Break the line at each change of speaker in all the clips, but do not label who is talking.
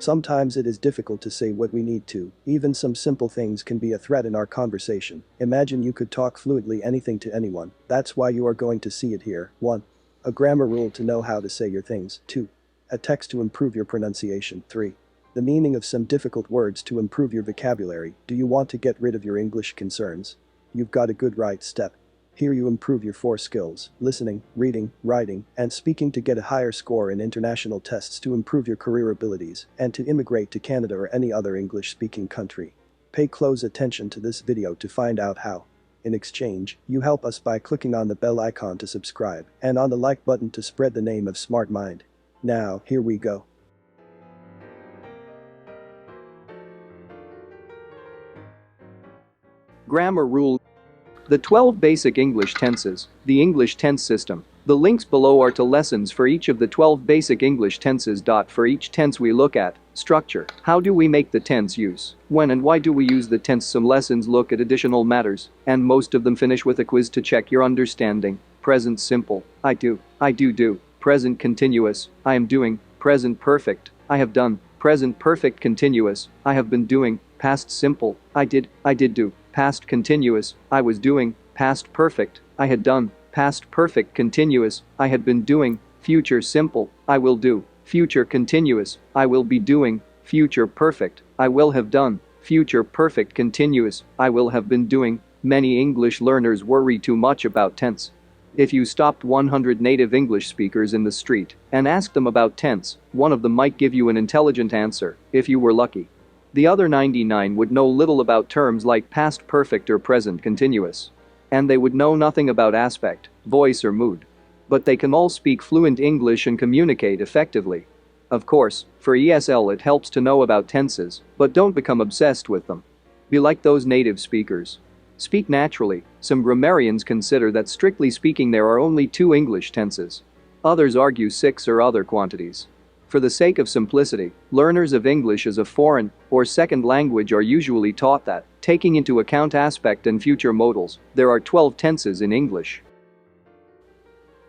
Sometimes it is difficult to say what we need to, even some simple things can be a threat in our conversation. Imagine you could talk fluently anything to anyone, that's why you are going to see it here. 1. A grammar rule to know how to say your things. 2. A text to improve your pronunciation. 3. The meaning of some difficult words to improve your vocabulary. Do you want to get rid of your English concerns? You've got a good right step. Here you improve your 4 skills: listening, reading, writing, and speaking to get a higher score in international tests to improve your career abilities and to immigrate to Canada or any other English-speaking country. Pay close attention to this video to find out how. In exchange, you help us by clicking on the bell icon to subscribe and on the like button to spread the name of Smart Mind. Now, here we go.
Grammar rule. The 12 basic English tenses, the English tense system. The links below are to lessons for each of the 12 basic English tenses. For each tense we look at structure. How do we make the tense use? When and why do we use the tense? Some lessons look at additional matters, and most of them finish with a quiz to check your understanding. Present simple. I do. Do. Present continuous. I am doing. Present perfect. I have done. Present perfect continuous. I have been doing. Past simple. I did do. Past continuous. I was doing. Past perfect. I had done. Past perfect continuous. I had been doing. Future simple. I will do. Future continuous. I will be doing. Future perfect. I will have done. Future perfect continuous. I will have been doing. Many English learners worry too much about tense. If you stopped 100 native English speakers in the street and asked them about tense, one of them might give you an intelligent answer, if you were lucky. The other 99 would know little about terms like past perfect or present continuous. And they would know nothing about aspect, voice or mood. But they can all speak fluent English and communicate effectively. Of course, for ESL it helps to know about tenses, but don't become obsessed with them. Be like those native speakers. Speak naturally. Some grammarians consider that strictly speaking there are only 2 English tenses. Others argue 6 or other quantities. For the sake of simplicity, learners of English as a foreign or second language are usually taught that, taking into account aspect and future modals, there are 12 tenses in English.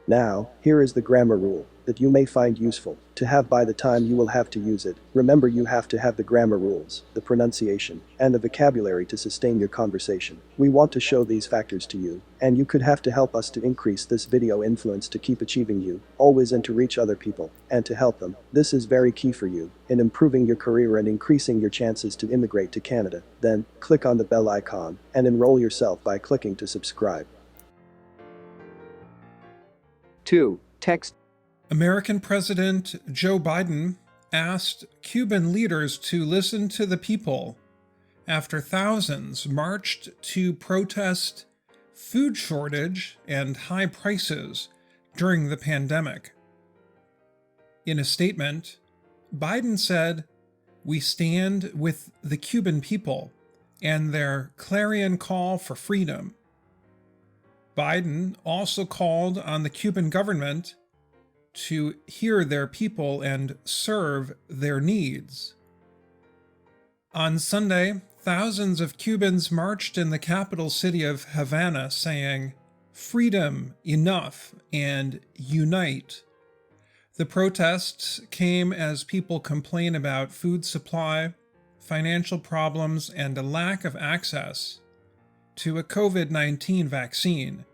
Now, here is the grammar rule that you may find useful to have by the time you will have to use it. Remember, you have to have the grammar rules, the pronunciation, and the vocabulary to sustain your conversation. We want to show these factors to you, and you could have to help us to increase this video influence to keep achieving you, always, and to reach other people, and to help them. This is very key for you in improving your career and increasing your chances to immigrate to Canada. Then, click on the bell icon and enroll yourself by clicking to subscribe.
2. Text.
American President Joe Biden asked Cuban leaders to listen to the people after thousands marched to protest food shortage and high prices during the pandemic. In a statement, Biden said, "We stand with the Cuban people and their clarion call for freedom." Biden also called on the Cuban government to hear their people and serve their needs. On Sunday, thousands of Cubans marched in the capital city of Havana saying, "Freedom, enough, and unite." The protests came as people complain about food supply, financial problems, and a lack of access to a COVID-19 vaccine.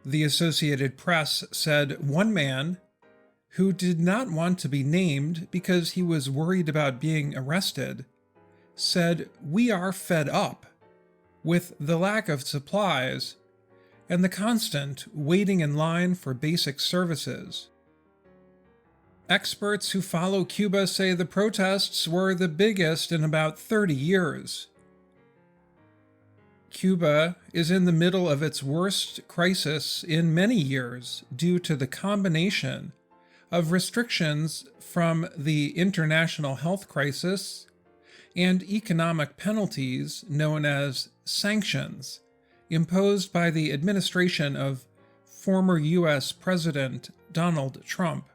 The Associated Press said one man, who did not want to be named because he was worried about being arrested, said, "We are fed up with the lack of supplies and the constant waiting in line for basic services." Experts who follow Cuba say the protests were the biggest in about 30 years. Cuba is in the middle of its worst crisis in many years due to the combination of restrictions from the international health crisis and economic penalties known as sanctions imposed by the administration of former U.S. President Donald Trump.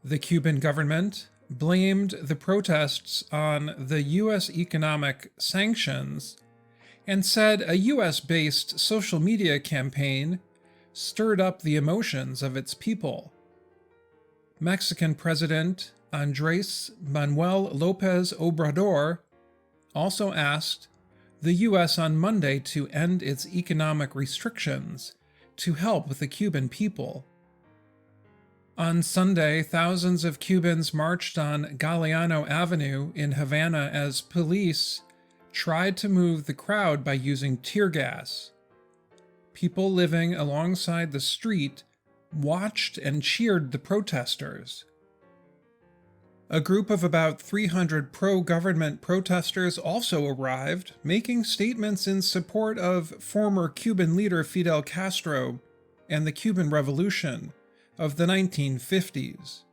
The Cuban government blamed the protests on the U.S. economic sanctions and said a U.S.-based social media campaign stirred up the emotions of its people. Mexican President Andrés Manuel López Obrador, also asked the U.S. on Monday to end its economic restrictions to help with the Cuban people. On Sunday, thousands of Cubans marched on Galeano Avenue in Havana as police tried to move the crowd by using tear gas. People living alongside the street watched and cheered the protesters. A group of about 300 pro-government protesters also arrived, making statements in support of former Cuban leader Fidel Castro and the Cuban Revolution of the 1950s.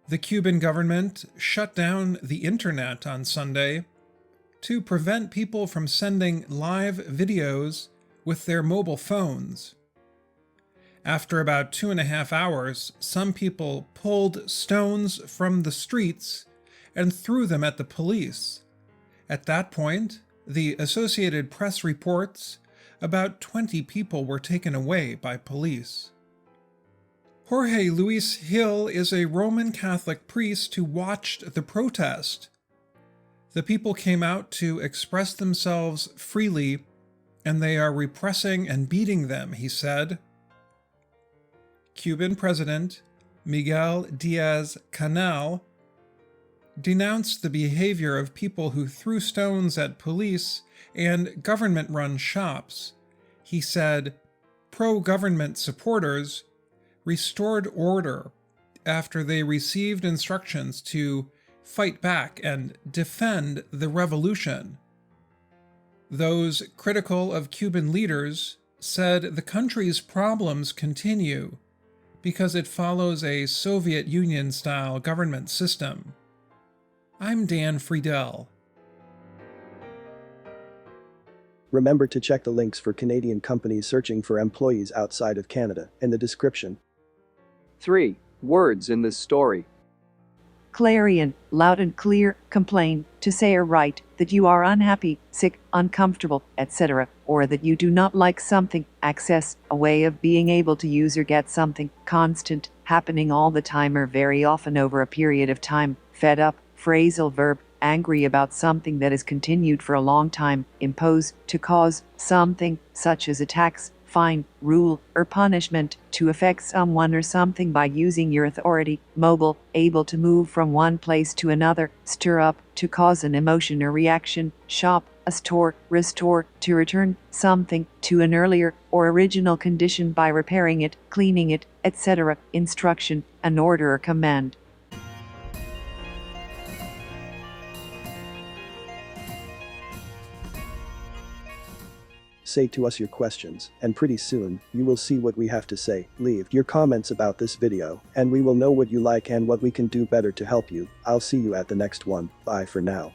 The Cuban government shut down the internet on Sunday to prevent people from sending live videos with their mobile phones. After about 2.5 hours, some people pulled stones from the streets and threw them at the police. At that point, the Associated Press reports about 20 people were taken away by police. Jorge Luis Gil is a Roman Catholic priest who watched the protest. The people came out to express themselves freely, and they are repressing and beating them, he said. Cuban President Miguel Díaz-Canel denounced the behavior of people who threw stones at police and government-run shops. He said pro-government supporters restored order after they received instructions to fight back and defend the revolution. Those critical of Cuban leaders said the country's problems continue because it follows a Soviet Union-style government system. I'm Dan Friedel.
Remember to check the links for Canadian companies searching for employees outside of Canada in the description.
3. Words in this story.
Clarion, loud and clear, complain, to say or write, that you are unhappy, sick, uncomfortable, etc., or that you do not like something, access, a way of being able to use or get something, constant, happening all the time or very often over a period of time, fed up, phrasal verb, angry about something that is continued for a long time, impose, to cause, something, such as a tax, fine, rule, or punishment, to affect someone or something by using your authority, mobile, able to move from one place to another, stir up, to cause an emotion or reaction, shop, a store, restore, to return something to an earlier or original condition by repairing it, cleaning it, etc., instruction, an order or command.
Say to us your questions, and pretty soon, you will see what we have to say. Leave your comments about this video, and we will know what you like and what we can do better to help you. I'll see you at the next one. Bye for now.